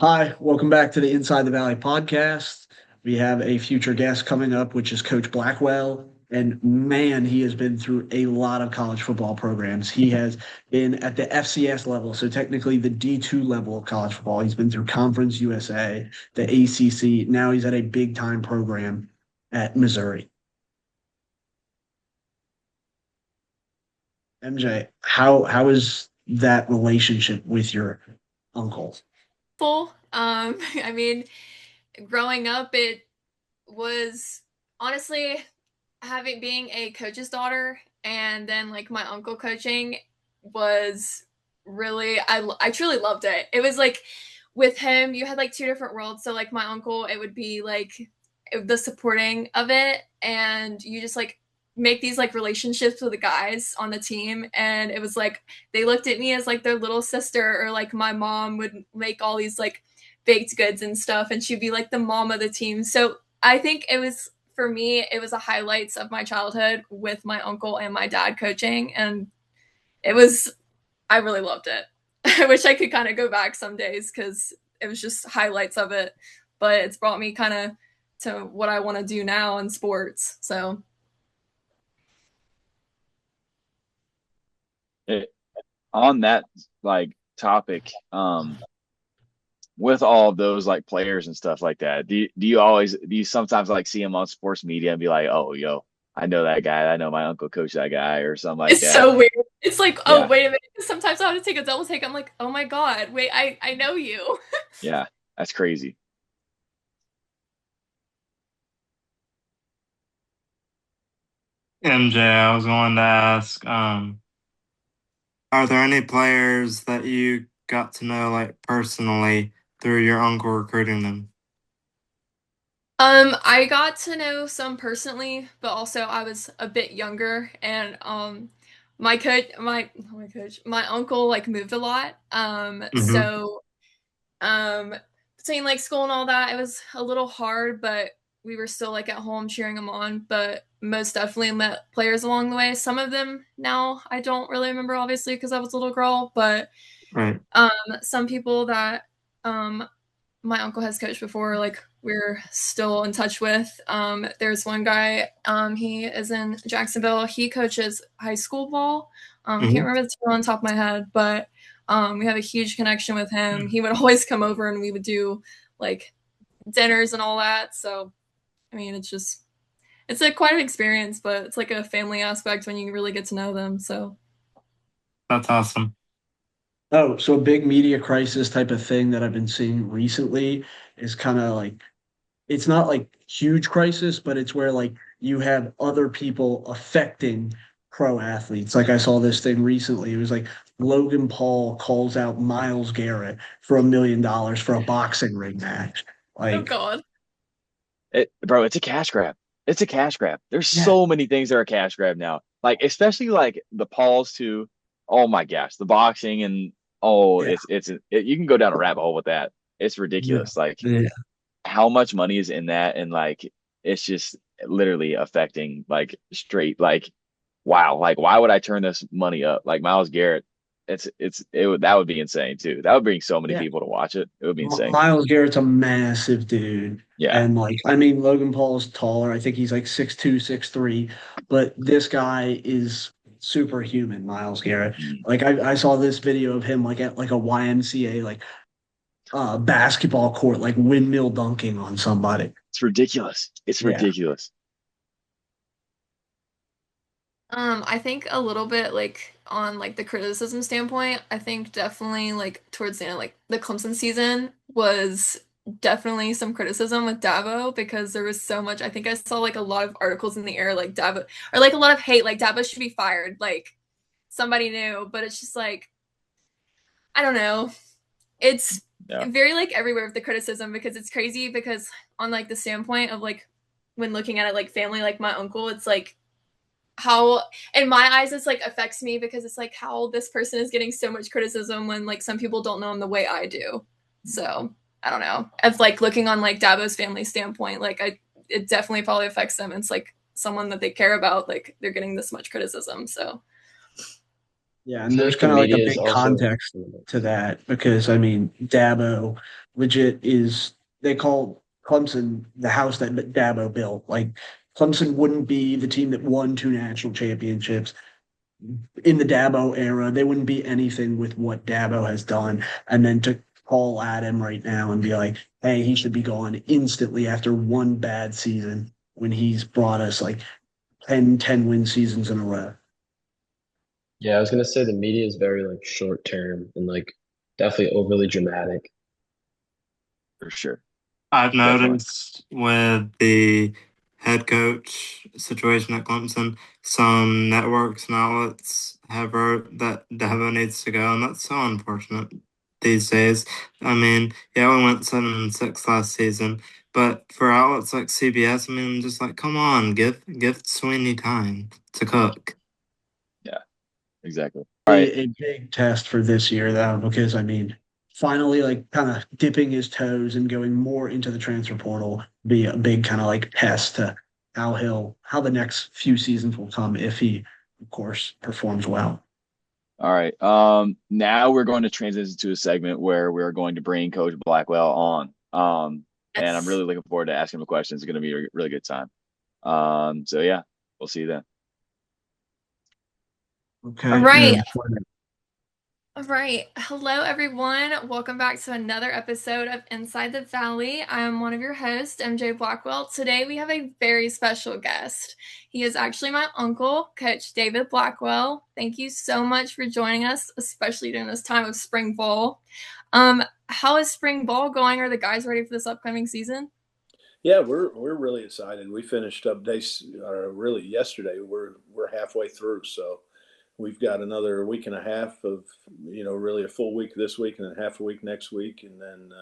Hi, welcome back to the Inside the Valley podcast. We have a future guest coming up, which is Coach Blackwell. And man, he has been through a lot of college football programs. He has been at the FCS level, so technically the D2 level of college football. He's been through Conference USA, the ACC. Now he's at a big time program at Missouri. MJ, how is that relationship with your uncle? Full. I mean, growing up, it was honestly having being a coach's daughter and then like my uncle coaching was really I truly loved it. It was like with him, you had like two different worlds. So like my uncle, it would be like the supporting of it, and you just like make these like relationships with the guys on the team, and it was like they looked at me as like their little sister, or like my mom would make all these like baked goods and stuff, and she'd be like the mom of the team. So I think it was for me, it was the highlights of my childhood with my uncle and my dad coaching, and it was I really loved it. I wish I could kind of go back some days because it was just highlights of it, but it's brought me kind of to what I want to do now in sports. So it, on that topic, with all of those like players and stuff like that, do you sometimes like see them on sports media and be like, oh, yo, I know that guy, I know my uncle coached that guy or something like it's that? so weird. It's like, oh, Yeah, wait a minute. Sometimes I have to take a double take. I'm like, oh my God, wait, I know you. yeah, that's crazy. MJ, I was going to ask, are there any players that you got to know like personally through your uncle recruiting them? I got to know some personally, but also I was a bit younger, and my uncle like moved a lot. Mm-hmm. So between like school and all that, it was a little hard, but we were still like at home cheering them on. But most definitely met players along the way. Some of them now I don't really remember, obviously, because I was a little girl, but Right. um, some people that um my uncle has coached before, like we're still in touch with. There's one guy, he is in Jacksonville. He coaches high school ball. I can't Mm-hmm. remember the team on top of my head, but we have a huge connection with him. He would always come over and we would do like dinners and all that. So, I mean, it's like quite an experience, but it's like a family aspect when you really get to know them. So, That's awesome. Oh, so a big media crisis type of thing that I've been seeing recently is kind of like it's not like huge crisis, but it's where like you have other people affecting pro athletes. Like I saw this thing recently. It was like Logan Paul calls out Miles Garrett for $1 million for a boxing ring match. oh Like, God. Bro, it's a cash grab. It's a cash grab. There's yeah, so many things that are a cash grab now. Like especially like the Pauls too. Oh my gosh, the boxing and oh, yeah, you can go down a rabbit hole with that. It's yeah, ridiculous. Like yeah. how much money is in that, and like it's just literally affecting like straight like wow, like why would I turn this money up? Like Miles Garrett, that would be insane too. That would bring so many Yeah. people to watch it. It would be insane. Miles Garrett's a massive dude. Yeah. And like, I mean, Logan Paul's taller. I think he's like 6'2", 6'3", but this guy is superhuman, Miles Garrett. Mm. Like I saw this video of him like at like a YMCA like basketball court, like windmill dunking on somebody. It's ridiculous. It's Yeah. ridiculous. I think a little bit like on like the criticism standpoint, I think definitely like towards the end, like the Clemson season was definitely some criticism with Dabo because there was so much. I think I saw like a lot of articles in the air like Dabo or like a lot of hate, like Dabo should be fired, like somebody knew, but it's just like I don't know. It's Yeah. very like everywhere with the criticism because it's crazy because on like the standpoint of like when looking at it like family, like my uncle, it's like how in my eyes it's like affects me because it's like how this person is getting so much criticism when like some people don't know him the way I do. So I don't know. If like looking on like Dabo's family standpoint, like I it definitely probably affects them. It's like someone that they care about, like they're getting this much criticism. So Yeah, I and feel there's like the kind of like a media is big also context to that because I mean, Dabo legit is they call Clemson the house that Dabo built. Like Clemson wouldn't be the team that won two national championships in the Dabo era. They wouldn't be anything with what Dabo has done. And then to call at him right now and be like, hey, he should be gone instantly after one bad season when he's brought us like 10 win seasons in a row. Yeah, I was gonna say the media is very like short term and like definitely overly dramatic. for sure. I've Definitely. noticed with the head coach situation at Clemson, some networks and outlets have wrote that Dabo needs to go, and that's so unfortunate these days. I mean, yeah, we went 7-6 last season, but for outlets like CBS, I mean, just like, come on, give Sweeney time to cook. Yeah, exactly. All right. A big test for this year though, because I mean, finally like kind of dipping his toes and going more into the transfer portal be a big kind of like test to how the next few seasons will come if he, of course, performs well. All right. Now we're going to transition to a segment where we're going to bring Coach Blackwell on. And I'm Yes. really looking forward to asking him a question. It's going to be a really good time. So yeah, we'll see you then. Okay. All right. And All right. Hello, everyone. Welcome back to another episode of Inside the Valley. I am one of your hosts, MJ Blackwell. Today, we have a very special guest. He is actually my uncle, Coach David Blackwell. Thank you so much for joining us, especially during this time of spring ball. How is spring ball going? Are the guys ready for this upcoming season? Yeah, we're really excited. We finished up days really yesterday. We're halfway through, so we've got another week and a half of really a full week this week and then half a week next week, and then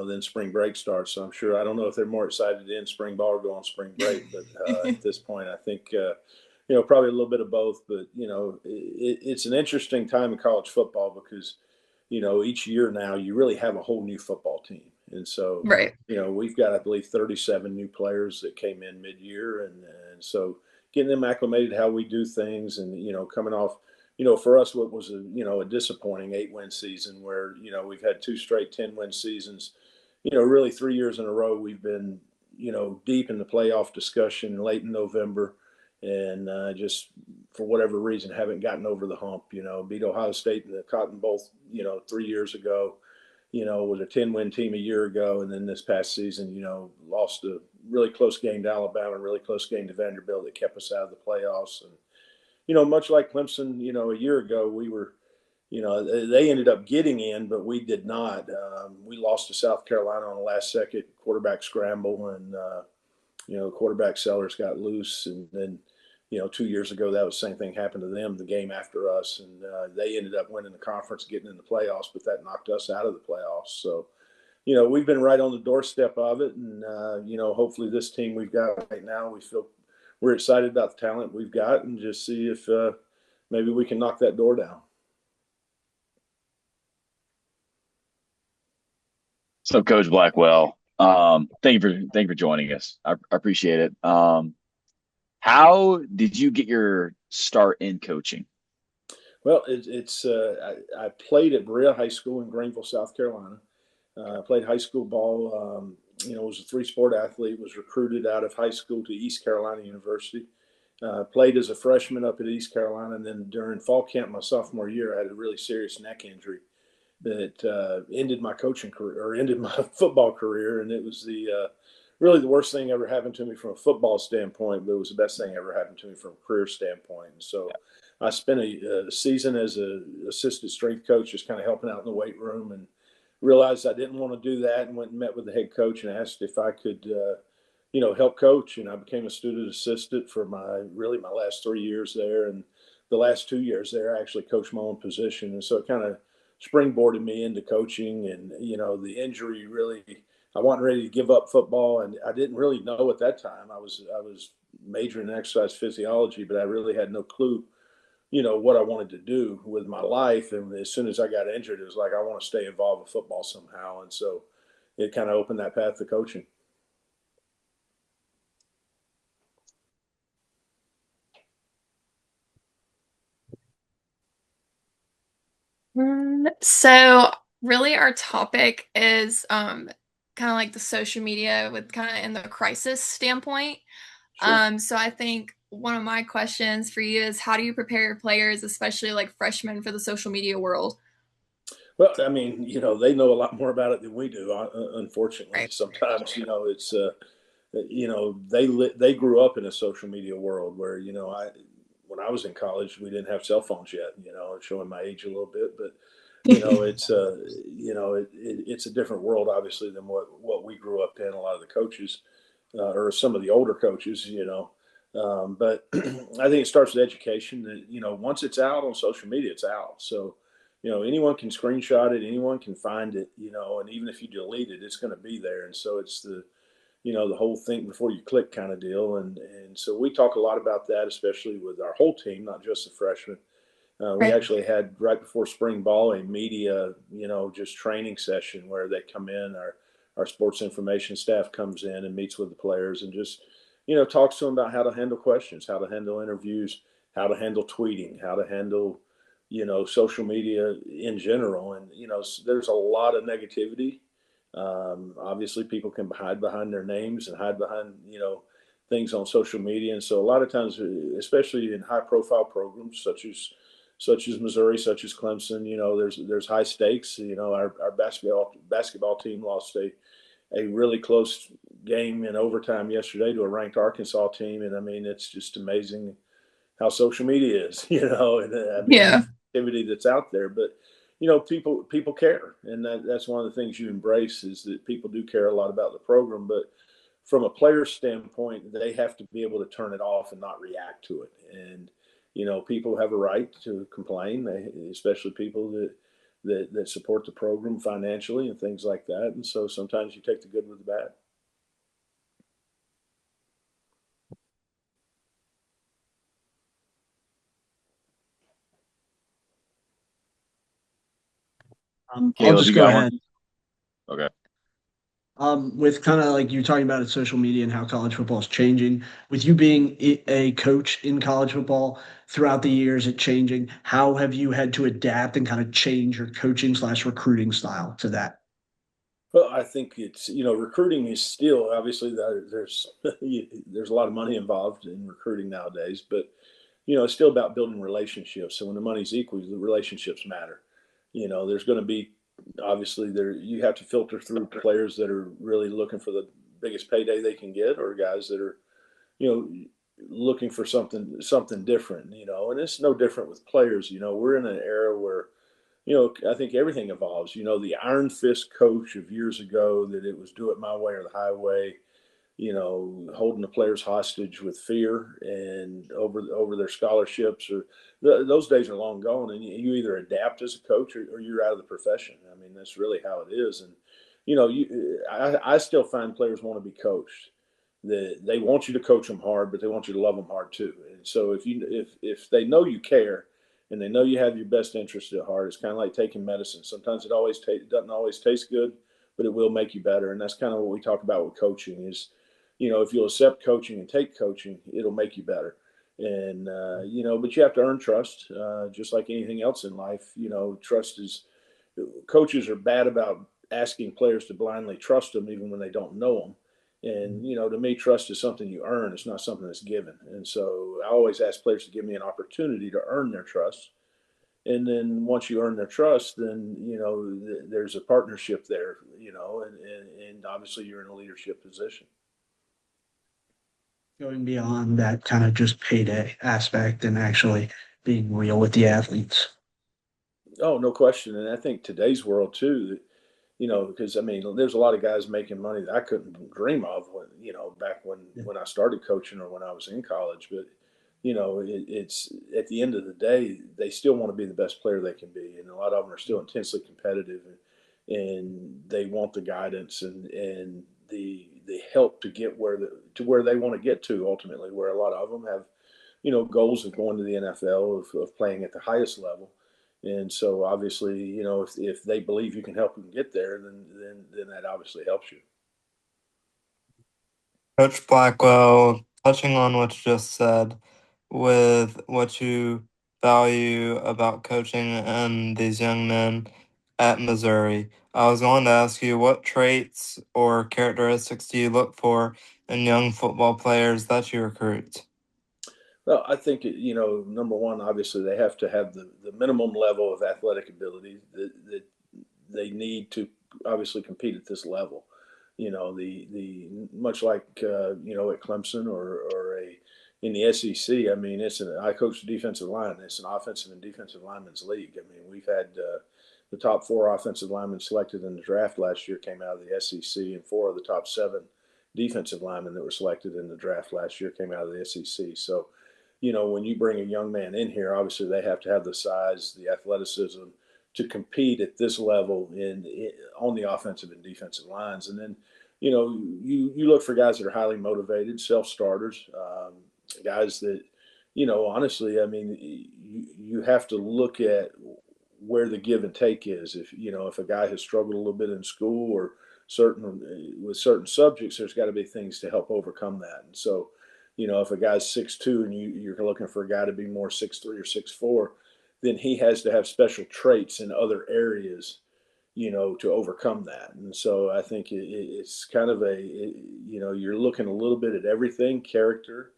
then spring break starts. So I'm sure I don't know if they're more excited to end spring ball or go on spring break, but at this point, I think probably a little bit of both. But it's an interesting time in college football because each year now you really have a whole new football team, and so Right. we've got, I believe, 37 new players that came in mid-year, and so getting them acclimated to how we do things, and coming off, for us, what was a disappointing 8-win season where we've had two straight 10-win seasons. Really 3 years in a row we've been deep in the playoff discussion late in November, and just for whatever reason haven't gotten over the hump. Beat Ohio State in the Cotton Bowl 3 years ago, was a 10-win team a year ago. And then this past season, lost a really close game to Alabama, a really close game to Vanderbilt that kept us out of the playoffs. And, much like Clemson, a year ago, we were, they ended up getting in, but we did not. We lost to South Carolina on a last second quarterback scramble, and, quarterback Sellers got loose. And then, 2 years ago, that was the same thing happened to them the game after us. And they ended up winning the conference, getting in the playoffs, but that knocked us out of the playoffs. So, we've been right on the doorstep of it. And, hopefully this team we've got right now, we're excited about the talent we've got and just see if maybe we can knock that door down. So Coach Blackwell, thank you for joining us. I appreciate it. How did you get your start in coaching? Well, I played at Berea High School in Greenville, South Carolina. Played high school ball. Was a three-sport athlete. Was recruited out of high school to East Carolina University. Played as a freshman up at East Carolina, and then during fall camp my sophomore year, I had a really serious neck injury that ended my coaching career or ended my football career, and it was really the worst thing ever happened to me from a football standpoint, but it was the best thing ever happened to me from a career standpoint. And so I spent a season as an assistant strength coach, just kind of helping out in the weight room, and realized I didn't want to do that, and went and met with the head coach and asked if I could, help coach. And I became a student assistant for my last 3 years there. And the last 2 years there, I actually coached my own position. And so it kind of springboarded me into coaching. And, the injury really, I wasn't ready to give up football, and I didn't really know at that time. I was majoring in exercise physiology, but I really had no clue, what I wanted to do with my life. And as soon as I got injured, it was like, I want to stay involved with football somehow. And so it kind of opened that path to coaching. So really our topic is kind of like the social media with kind of in the crisis standpoint. Sure. So I think one of my questions for you is how do you prepare your players, especially like freshmen, for the social media world? Well, I mean, they know a lot more about it than we do. Unfortunately, Right. sometimes, it's they grew up in a social media world where I when I was in college we didn't have cell phones yet. Showing my age a little bit, but it's it's a different world obviously than what we grew up in. A lot of the coaches or some of the older coaches, but I think it starts with education. That once it's out on social media, it's out. So anyone can screenshot it, anyone can find it, and even if you delete it, it's going to be there. And so it's the whole thing before you click kind of deal. And so we talk a lot about that, especially with our whole team, not just the freshmen. We Right. actually had right before spring ball a media, just training session where they come in. Our sports information staff comes in and meets with the players and just, talks to them about how to handle questions, how to handle interviews, how to handle tweeting, how to handle, social media in general. And there's a lot of negativity. Obviously, people can hide behind their names and hide behind, things on social media. And so a lot of times, especially in high profile programs such as Missouri, such as Clemson. There's high stakes. Our basketball team lost a really close game in overtime yesterday to a ranked Arkansas team, and I mean it's just amazing how social media is. And I mean Yeah. the activity that's out there, but people care, and that's one of the things you embrace is that people do care a lot about the program, but from a player standpoint, they have to be able to turn it off and not react to it. And people have a right to complain, especially people that support the program financially and things like that. And so sometimes you take the good with the bad. I'll Caleb, just you go got one? ahead. Okay. With kind of like you talking about it, social media and how college football is changing. With you being a coach in college football throughout the years, it changing. How have you had to adapt and kind of change your coaching/recruiting style to that? Well, I think it's recruiting is still obviously there's there's a lot of money involved in recruiting nowadays, but it's still about building relationships. So when the money's equal, the relationships matter. There's going to be obviously there you have to filter through players that are really looking for the biggest payday they can get, or guys that are you know looking for something different. And it's no different with players. We're in an era where I think everything evolves. The iron fist coach of years ago that it was do it my way or the highway, holding the players hostage with fear and over their scholarships or those days are long gone. And you either adapt as a coach or you're out of the profession. I mean, that's really how it is. And I still find players want to be coached. They want you to coach them hard, but they want you to love them hard too. And so if they know you care and they know you have your best interest at heart, it's kind of like taking medicine. Sometimes doesn't always taste good, but it will make you better. And that's kind of what we talk about with coaching is, if you'll accept coaching and take coaching, it'll make you better. And but you have to earn trust, just like anything else in life. Trust is coaches are bad about asking players to blindly trust them, even when they don't know them. And to me, trust is something you earn. It's not something that's given. And so I always ask players to give me an opportunity to earn their trust. And then once you earn their trust, then there's a partnership there. And obviously you're in a leadership position. Going beyond that kind of just payday aspect and actually being real with the athletes. Oh, no question. And I think today's world too, because I mean, there's a lot of guys making money that I couldn't dream of when, back when I started coaching or when I was in college. But, it's at the end of the day, they still want to be the best player they can be. And a lot of them are still intensely competitive and they want the guidance and the help to get to where they want to get to ultimately, where a lot of them have, goals of going to the NFL, of playing at the highest level. And so obviously, if they believe you can help them get there, then that obviously helps you. Coach Blackwell, touching on what you just said, with what you value about coaching and these young men at Missouri. I was going to ask you, what traits or characteristics do you look for in young football players that you recruit? Well, I think, number one, obviously they have to have the minimum level of athletic ability that they need to obviously compete at this level. The much like at Clemson or in the SEC. I mean, I coach defensive line. It's an offensive and defensive linemen's league. I mean, we've had the top 4 offensive linemen selected in the draft last year came out of the SEC, and 4 of the top 7 defensive linemen that were selected in the draft last year came out of the SEC. So, when you bring a young man in here, obviously they have to have the size, the athleticism to compete at this level on the offensive and defensive lines. And then, you look for guys that are highly motivated, self-starters, guys that, honestly, I mean, you have to look at where the give and take is. If a guy has struggled a little bit in school or with certain subjects, there's got to be things to help overcome that. And so, if a guy's 6'2" and you're looking for a guy to be more 6'3" or 6'4", then he has to have special traits in other areas, to overcome that. And so I think it's kind of you're looking a little bit at everything: character,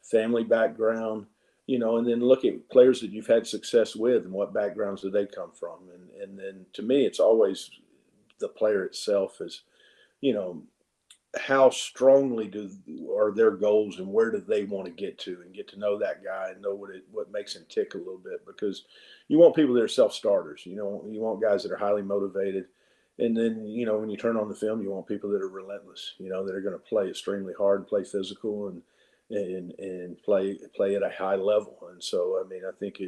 family background, and then look at players that you've had success with and what backgrounds do they come from. And then to me, it's always the player itself is, how strongly are their goals and where do they want to get to, and get to know that guy and know what makes him tick a little bit, because you want people that are self-starters. You want guys that are highly motivated, and then when you turn on the film, you want people that are relentless. That are going to play extremely hard, play physical, and play at a high level. And so I mean, I think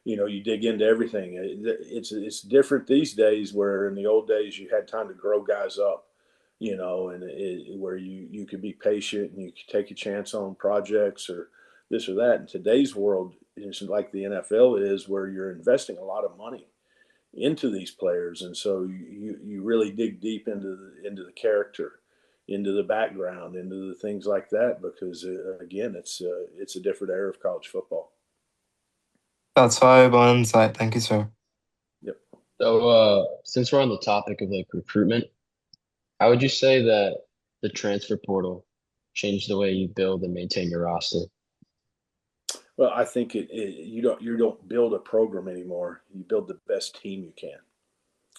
you dig into everything. It's different these days, where in the old days you had time to grow guys up, and where you could be patient and you could take a chance on projects or this or that. In today's world, it's like the NFL is, where you're investing a lot of money into these players, and so you really dig deep into the character, into the background, into the things like that, because again, it's a different era of college football. That's valuable insight. Thank you, sir. Yep. So, since we're on the topic of recruitment, how would you say that the transfer portal changed the way you build and maintain your roster? Well, I think you don't build a program anymore. You build the best team you can.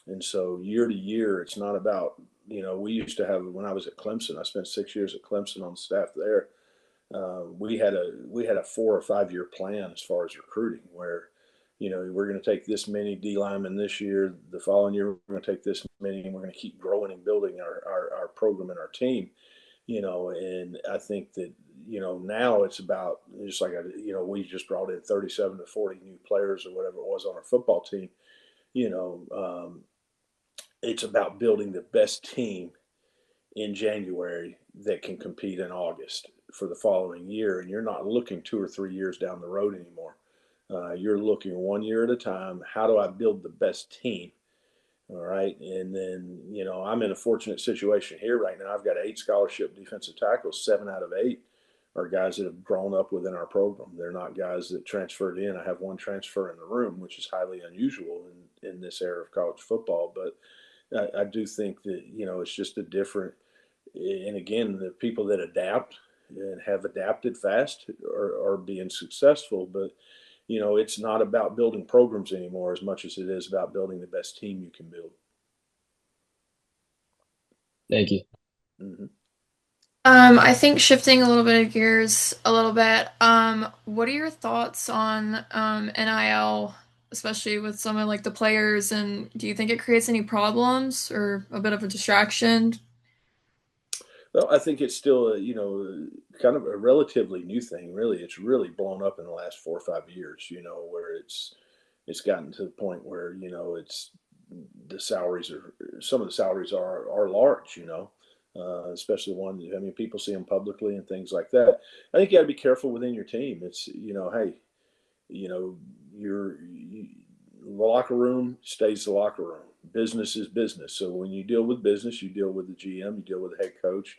And so year to year, it's not about, we used to have, when I was at Clemson, I spent 6 years at Clemson on staff there. We had a 4 or 5 year plan as far as recruiting, where, we're going to take this many D linemen this year. The following year, we're going to take this many, and we're going to keep growing and building our program and our team. And I think that, now it's about, just like, we just brought in 37 to 40 new players or whatever it was on our football team. It's about building the best team in January that can compete in August for the following year. And you're not looking 2 or 3 years down the road anymore. You're looking 1 year at a time. How do I build the best team? All right. And then, I'm in a fortunate situation here right now. I've got 8 scholarship defensive tackles. 7 out of 8 are guys that have grown up within our program. They're not guys that transferred in. I have 1 transfer in the room, which is highly unusual in this era of college football. But I do think that, it's just a different, and again, the people that adapt and have adapted fast are being successful. But, it's not about building programs anymore as much as it is about building the best team you can build. Thank you. Mm-hmm. I think shifting a little bit of gears a little bit, what are your thoughts on NIL, especially with some of the players, and do you think it creates any problems or a bit of a distraction? Well, I think it's still kind of a relatively new thing. Really, it's really blown up in the last 4 or 5 years. Where it's gotten to the point where it's some of the salaries are large. Especially one. I mean, people see them publicly and things like that. I think you got to be careful within your team. It's hey, the locker room stays the locker room. Business is business. So when you deal with business, you deal with the GM, you deal with the head coach,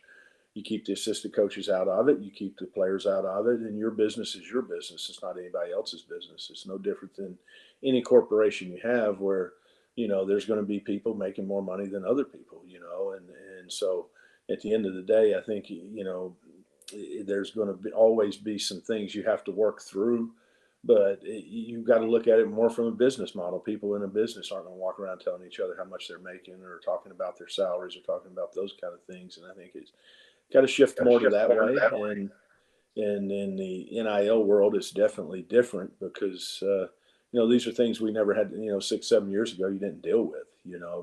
You keep the assistant coaches out of it. You keep the players out of it, and your business is your business. It's not anybody else's business. It's no different than any corporation you have where, there's going to be people making more money than other people, and so at the end of the day, I think, there's going to always be some things you have to work through, but you've got to look at it more from a business model. People in a business aren't going to walk around telling each other how much they're making or talking about their salaries or talking about those kind of things. And I think it's got to shift more to that way. And in the NIL world, it's definitely different because, these are things we never had, 6, 7 years ago, you didn't deal with,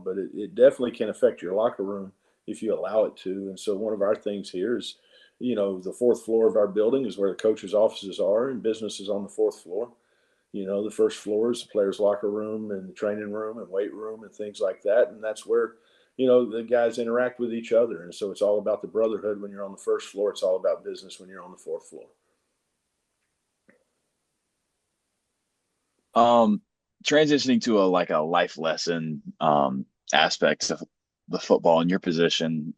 but it definitely can affect your locker room if you allow it to. And so one of our things here is, the fourth floor of our building is where the coaches' offices are, and business is on the fourth floor. The first floor is the players' locker room and the training room and weight room and things like that. And that's where, the guys interact with each other. And so it's all about the brotherhood when you're on the first floor. It's all about business when you're on the fourth floor. Transitioning to a life lesson aspects of the football in your position,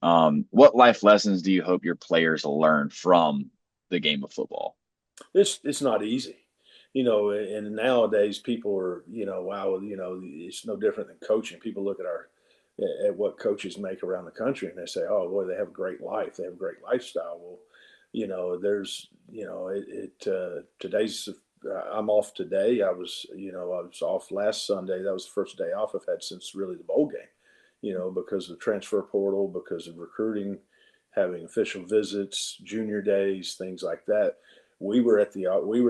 what life lessons do you hope your players learn from the game of football? It's not easy, and nowadays people are, wow, it's no different than coaching. People look at what coaches make around the country and they say, oh boy, they have a great life. They have a great lifestyle. Well, there's, today's, I'm off today. I was off last Sunday. That was the first day off I've had since really the bowl game, because of the transfer portal, because of recruiting, having official visits, junior days, things like that. We were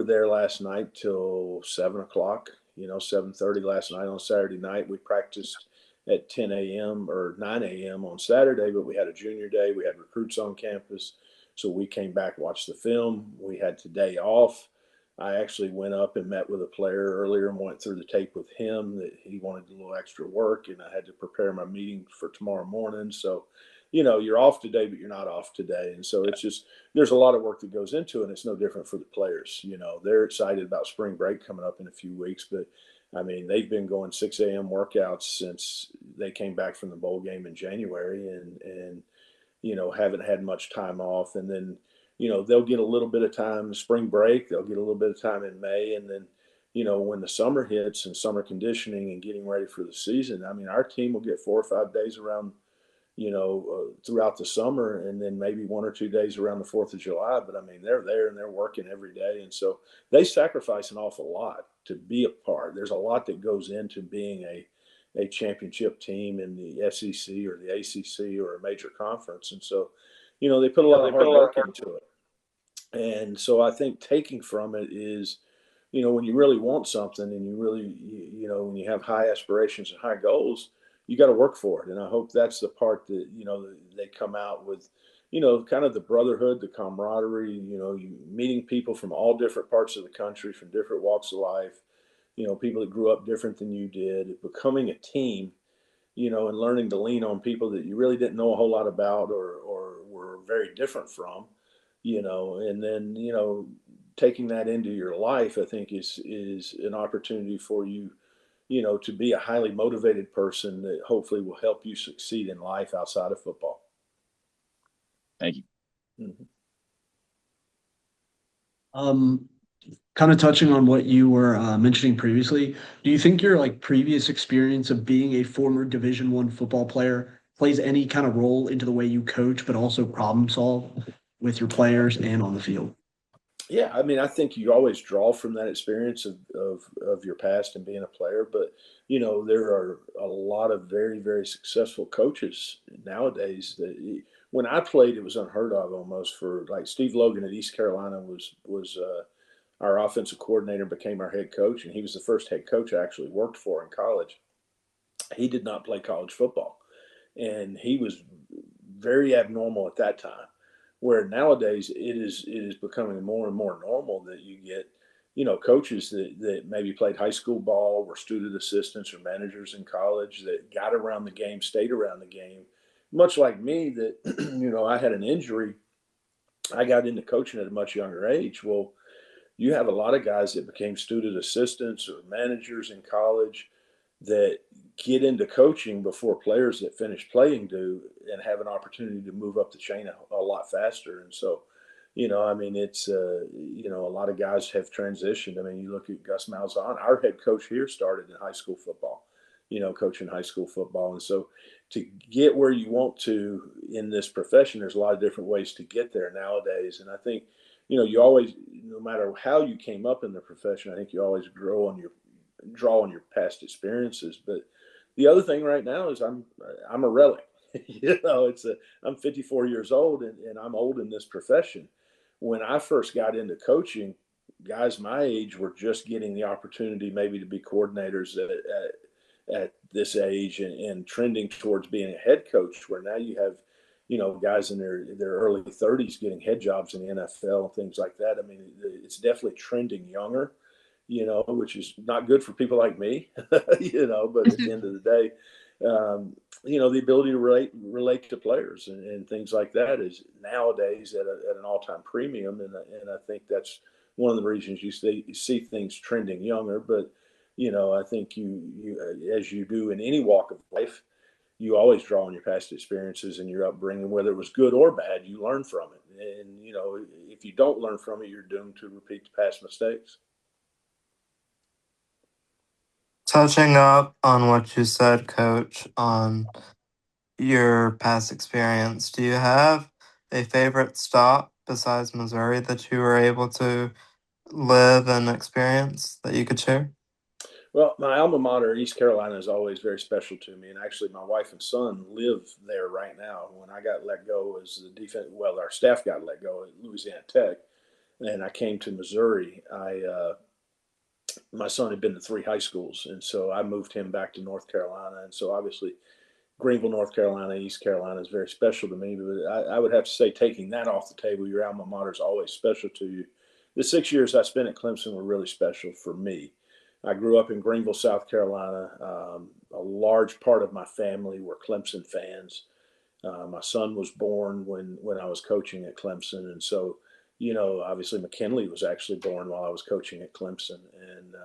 there last night till 7:00, 7:30 last night on Saturday night. We practiced at 10 a.m. or 9 a.m. on Saturday, but we had a junior day. We had recruits on campus. So we came back, watched the film. We had today off. I actually went up and met with a player earlier and went through the tape with him that he wanted a little extra work, and I had to prepare my meeting for tomorrow morning. So, you're off today, but you're not off today. And so it's just, there's a lot of work that goes into it. And it's no different for the players. They're excited about spring break coming up in a few weeks, but I mean, they've been going 6 a.m. workouts since they came back from the bowl game in January and haven't had much time off. And then, they'll get a little bit of time spring break. They'll get a little bit of time in May. And then, when the summer hits and summer conditioning and getting ready for the season, I mean, our team will get 4 or 5 days around, throughout the summer, and then maybe 1 or 2 days around the 4th of July. But I mean, they're there and they're working every day. And so they sacrifice an awful lot to be a part. There's a lot that goes into being a championship team in the SEC or the ACC or a major conference. And so, they put a lot of hard work into it. And so I think taking from it is, when you really want something and you really, when you have high aspirations and high goals, you got to work for it. And I hope that's the part that, they come out with, kind of the brotherhood, the camaraderie, you meeting people from all different parts of the country, from different walks of life, people that grew up different than you did, becoming a team, and learning to lean on people that you really didn't know a whole lot about or were very different from, and then, taking that into your life, I think is an opportunity for you, to be a highly motivated person that hopefully will help you succeed in life outside of football. Thank you. Mm-hmm. Kind of touching on what you were mentioning previously, do you think your previous experience of being a former Division I football player plays any kind of role into the way you coach, but also problem solve with your players and on the field? Yeah, I mean, I think you always draw from that experience of your past and being a player. But, there are a lot of very, very successful coaches nowadays that when I played, it was unheard of almost for Steve Logan at East Carolina was our offensive coordinator, became our head coach. And he was the first head coach I actually worked for in college. He did not play college football, and he was very abnormal at that time. Where nowadays it is becoming more and more normal that you get, coaches that maybe played high school ball, were student assistants or managers in college that got around the game, stayed around the game. Much like me, that, I had an injury. I got into coaching at a much younger age. Well, you have a lot of guys that became student assistants or managers in college that get into coaching before players that finish playing do, and have an opportunity to move up the chain a lot faster. And so, I mean, it's, a lot of guys have transitioned. I mean, you look at Gus Malzahn, our head coach here started in high school football, coaching high school football. And so to get where you want to in this profession, there's a lot of different ways to get there nowadays. And I think, you always, no matter how you came up in the profession, I think you always draw on your past experiences. But the other thing right now is I'm a relic. I'm 54 years old, and I'm old in this profession. When I first got into coaching, guys my age were just getting the opportunity maybe to be coordinators at this age, and trending towards being a head coach, where now you have, guys in their early 30s getting head jobs in the NFL and things like that. I mean, it's definitely trending younger, which is not good for people like me, but at the end of the day, the ability to relate to players and things like that is nowadays at an all-time premium. And I think that's one of the reasons you see things trending younger. But, I think you, as you do in any walk of life, you always draw on your past experiences and your upbringing, whether it was good or bad. You learn from it. And, if you don't learn from it, you're doomed to repeat the past mistakes. Touching up on what you said, Coach, on your past experience, do you have a favorite stop besides Missouri that you were able to live and experience that you could share? Well, my alma mater, East Carolina, is always very special to me. And actually, my wife and son live there right now. When I got let go as the defense, our staff got let go at Louisiana Tech, and I came to Missouri, my son had been to 3 high schools. And so I moved him back to North Carolina. And so obviously, Greenville, North Carolina, East Carolina is very special to me. But I would have to say, taking that off the table, your alma mater is always special to you. The 6 years I spent at Clemson were really special for me. I grew up in Greenville, South Carolina. A large part of my family were Clemson fans. My son was born when I was coaching at Clemson. And so, obviously McKinley was actually born while I was coaching at Clemson. And,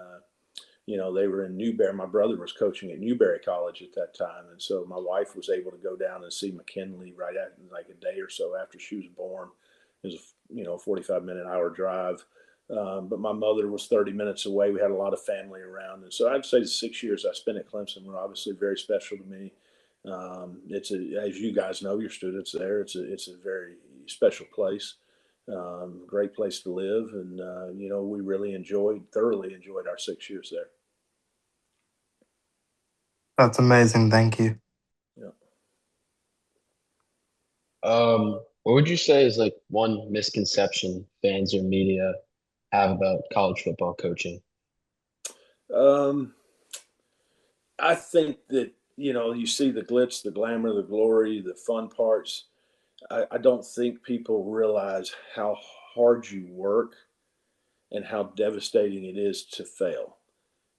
they were in Newberry. My brother was coaching at Newberry College at that time. And so my wife was able to go down and see McKinley right at like a day or so after she was born. It was, 45-minute hour drive. But my mother was 30 minutes away. We had a lot of family around. And so I'd say the 6 years I spent at Clemson were obviously very special to me. As you guys know, your students there, it's a very special place, great place to live. And, we really thoroughly enjoyed our 6 years there. That's amazing. Thank you. Yeah. What would you say is like one misconception fans or media have about college football coaching? I think that, you see the glitz, the glamour, the glory, the fun parts. I don't think people realize how hard you work and how devastating it is to fail.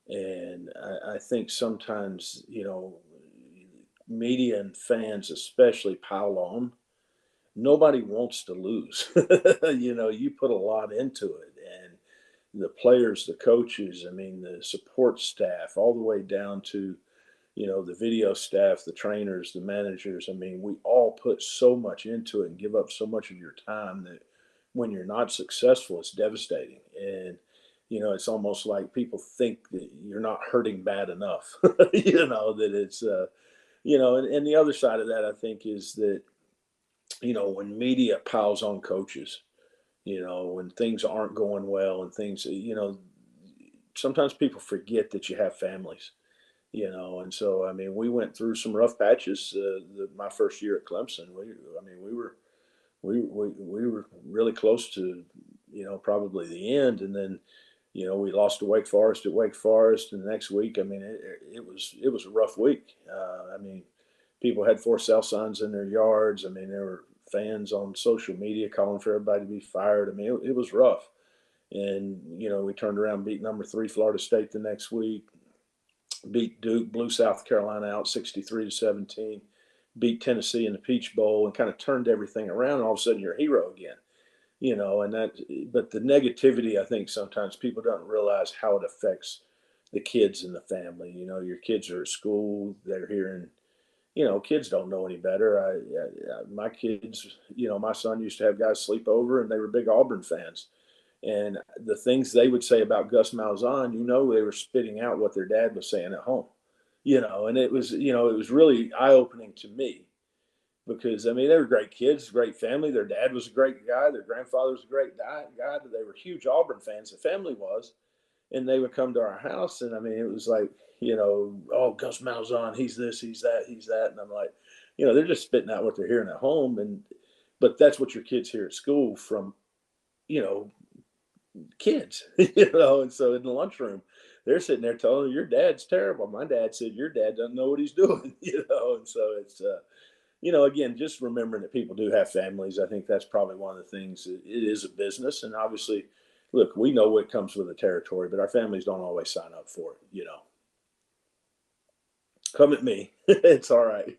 And I think sometimes, media and fans especially pile on. Nobody wants to lose. You put a lot into it. And the players, the coaches, I mean, the support staff, all the way down to, the video staff, the trainers, the managers. I mean, we all put so much into it and give up so much of your time that when you're not successful, it's devastating. And, it's almost like people think that you're not hurting bad enough, that it's, and the other side of that, I think, is that, when media piles on coaches, when things aren't going well and things, sometimes people forget that you have families, and so, I mean, we went through some rough patches, my first year at Clemson. We were really close to, probably the end. And then, we lost to Wake Forest at Wake Forest. And the next week, I mean, it was a rough week. I mean, people had for sale signs in their yards. I mean, there were fans on social media calling for everybody to be fired. I mean, it was rough. And, we turned around and beat number 3 Florida State the next week, beat Duke, blew South Carolina out 63-17, beat Tennessee in the Peach Bowl, and kind of turned everything around. And all of a sudden you're a hero again, but the negativity, I think sometimes people don't realize how it affects the kids in the family. You know, your kids are at school, they're hearing, you know, kids don't know any better. My kids, you know, my son used to have guys sleep over, and they were big Auburn fans. And the things they would say about Gus Malzahn, you know, they were spitting out what their dad was saying at home, you know, and it was, you know, it was really eye opening to me because, I mean, they were great kids, great family. Their dad was a great guy. Their grandfather was a great guy. They were huge Auburn fans. The family was, and they would come to our house. And I mean, it was like, you know, oh, Gus Malzahn, he's this, he's that, he's that. And I'm like, you know, they're just spitting out what they're hearing at home. But that's what your kids hear at school from, you know, kids, you know. And so in the lunchroom, they're sitting there telling them, your dad's terrible. My dad said, your dad doesn't know what he's doing, you know. And so it's, you know, again, just remembering that people do have families. I think that's probably one of the things. It is a business. And obviously, look, we know what comes with the territory, but our families don't always sign up for it, you know. Come at me. It's all right.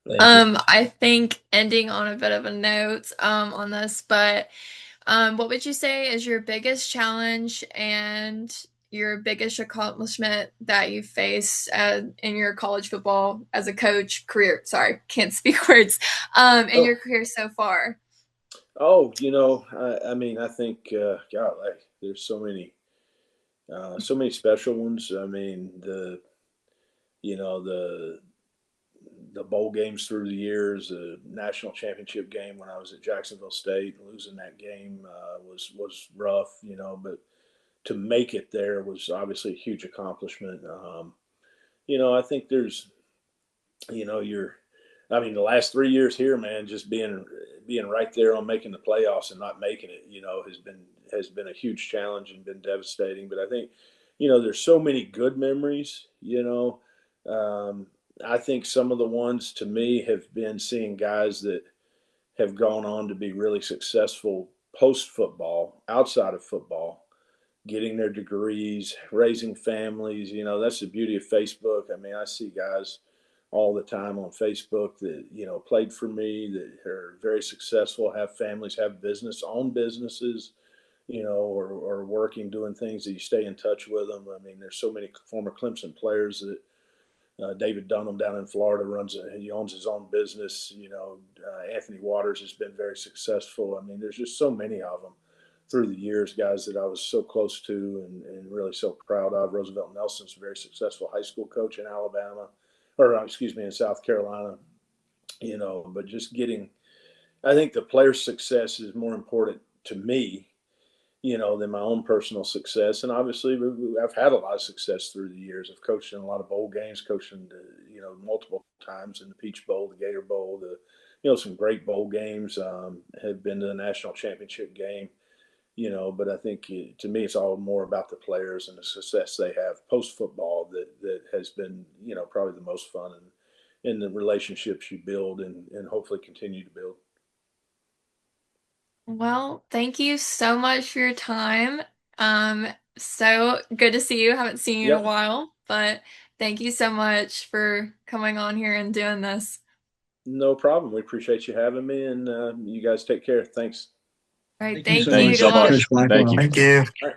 I think ending on a bit of a note on this, but what would you say is your biggest challenge and your biggest accomplishment that you face in your college football as a coach career? Sorry, can't speak words. In your career so far. Oh, you know, I mean, I think, God, there's so many special ones. I mean, you know, the bowl games through the years, the national championship game when I was at Jacksonville State, losing that game was rough, you know, but to make it there was obviously a huge accomplishment. You know, I think there's, you know, I mean, the last 3 years here, man, just being right there on making the playoffs and not making it, you know, has been a huge challenge and been devastating. But I think, you know, there's so many good memories, you know. I think some of the ones to me have been seeing guys that have gone on to be really successful post football, outside of football, getting their degrees, raising families. You know, that's the beauty of Facebook. I mean, I see guys all the time on Facebook that, you know, played for me, that are very successful, have families, have own businesses, you know, or working, doing things that you stay in touch with them. I mean, there's so many former Clemson players that, David Dunham down in Florida he owns his own business. You know, Anthony Waters has been very successful. I mean, there's just so many of them through the years, guys that I was so close to and really so proud of. Roosevelt Nelson's a very successful high school coach in Alabama, or excuse me, in South Carolina, you know, but just I think the player's success is more important to me, you know, than my own personal success. And obviously, I've had a lot of success through the years. I've coached in a lot of bowl games, you know, multiple times in the Peach Bowl, the Gator Bowl, you know, some great bowl games. Have been to the national championship game, you know. But I think to me, it's all more about the players and the success they have post football that has been, you know, probably the most fun and the relationships you build and hopefully continue to build. Well, thank you so much for your time. So good to see you. Haven't seen you in a Yep. while, but thank you so much for coming on here and doing this. No problem. We appreciate you having me, and you guys take care. Thanks. All right, Thank you thank so you. much, Thanks so Good luck. much. Coach Blackwell. Thank you. Thank you. All right.